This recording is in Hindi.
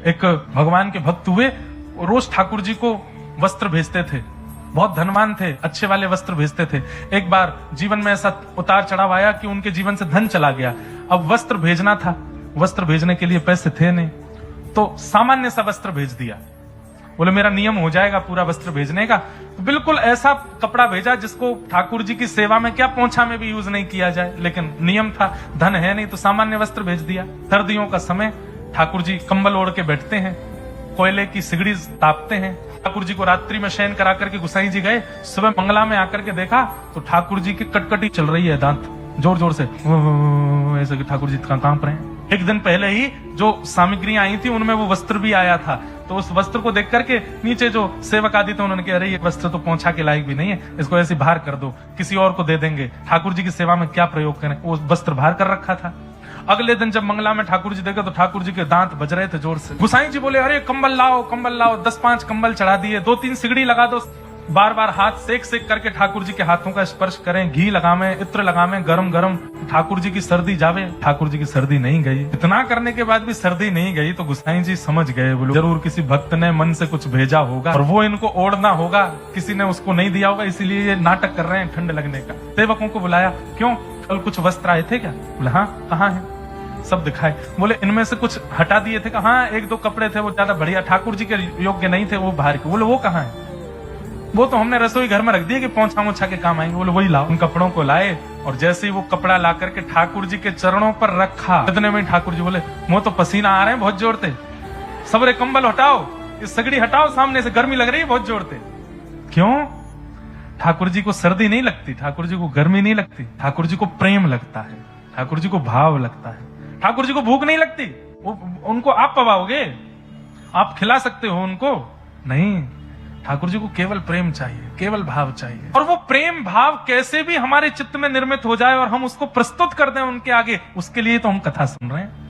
एक भगवान के भक्त हुए, रोज ठाकुर जी को वस्त्र भेजते थे, बहुत धनवान थे, अच्छे वाले वस्त्र भेजते थे। एक बार जीवन में ऐसा उतार चढ़ाव आया कि उनके जीवन से धन चला गया। अब वस्त्र भेजना था, वस्त्र भेजने के लिए पैसे थे नहीं, तो सामान्य सा वस्त्र भेज दिया। बोले मेरा नियम हो जाएगा पूरा वस्त्र भेजने का। तो बिल्कुल ऐसा कपड़ा भेजा जिसको ठाकुर जी की सेवा में क्या पोंछा में भी यूज नहीं किया जाए, लेकिन नियम था, धन है नहीं तो सामान्य वस्त्र भेज दिया। सर्दियों का समय, ठाकुर जी कंबल ओढ़ के बैठते हैं, कोयले की सिगड़ी तापते हैं। ठाकुर जी को रात्रि में शयन करा करके गुसाई जी गए, सुबह मंगला में आकर के देखा तो ठाकुर जी की कटकटी चल रही है, दांत जोर जोर से ऐसे ठाकुर जी कांप रहे हैं। एक दिन पहले ही जो सामग्रियां आई थी उनमें वो वस्त्र भी आया था, तो उस वस्त्र को देख करके नीचे जो सेवक आदि थे उन्होंने कहा अरे ये वस्त्र तो पोंछा के लायक भी नहीं है, इसको ऐसे बाहर कर दो, किसी और को दे देंगे, ठाकुर जी की सेवा में क्या प्रयोग करें। वो वस्त्र बाहर कर रखा था। अगले दिन जब मंगला में ठाकुर जी देखे तो ठाकुर जी के दांत बज रहे थे जोर से। गुसाई जी बोले अरे कंबल लाओ कंबल लाओ, 10-5 कंबल चढ़ा दिए, 2-3 सिगड़ी लगा दो, बार बार हाथ सेक सेक करके ठाकुर जी के हाथों का स्पर्श करें, घी लगावे, इत्र लगावे, गरम गरम, ठाकुर जी की सर्दी जावे। ठाकुर जी की सर्दी नहीं गई। इतना करने के बाद भी सर्दी नहीं गई तो गुसाई जी समझ गए, बोलो जरूर किसी भक्त ने मन से कुछ भेजा होगा और वो इनको ओढ़ना होगा, किसी ने उसको नहीं दिया होगा, इसीलिए ये नाटक कर रहे हैं ठंड लगने का। सेवकों को बुलाया, क्यों कल कुछ वस्त्र आए थे क्या? बोले हाँ, कहाँ है? सब दिखाए। बोले इनमें से कुछ हटा दिए थे? हाँ, 1-2 कपड़े थे वो ज्यादा बढ़िया ठाकुर जी के योग्य नहीं थे, वो बाहर के। बोले वो कहाँ है? वो तो हमने रसोई घर में रख दिए कि पोंछा मोछा के काम आएंगे। बोले वही लाओ। उन कपड़ों को लाए और जैसे ही वो कपड़ा ला करके ठाकुर जी के चरणों पर रखा, इतने में ठाकुर जी बोले मुंह तो पसीना आ रहे हैं बहुत जोर से, सबरे कंबल हटाओ, इस सगड़ी हटाओ, सामने से गर्मी लग रही है बहुत जोर से। क्यों? ठाकुर जी को सर्दी नहीं लगती, ठाकुर जी को गर्मी नहीं लगती, ठाकुर जी को प्रेम लगता है, ठाकुर जी को भाव लगता है, ठाकुर जी को भूख नहीं लगती। उनको आप पवाओगे, आप खिला सकते हो उनको? नहीं, ठाकुर जी को केवल प्रेम चाहिए, केवल भाव चाहिए। और वो प्रेम भाव कैसे भी हमारे चित्त में निर्मित हो जाए और हम उसको प्रस्तुत कर दें उनके आगे, उसके लिए तो हम कथा सुन रहे हैं।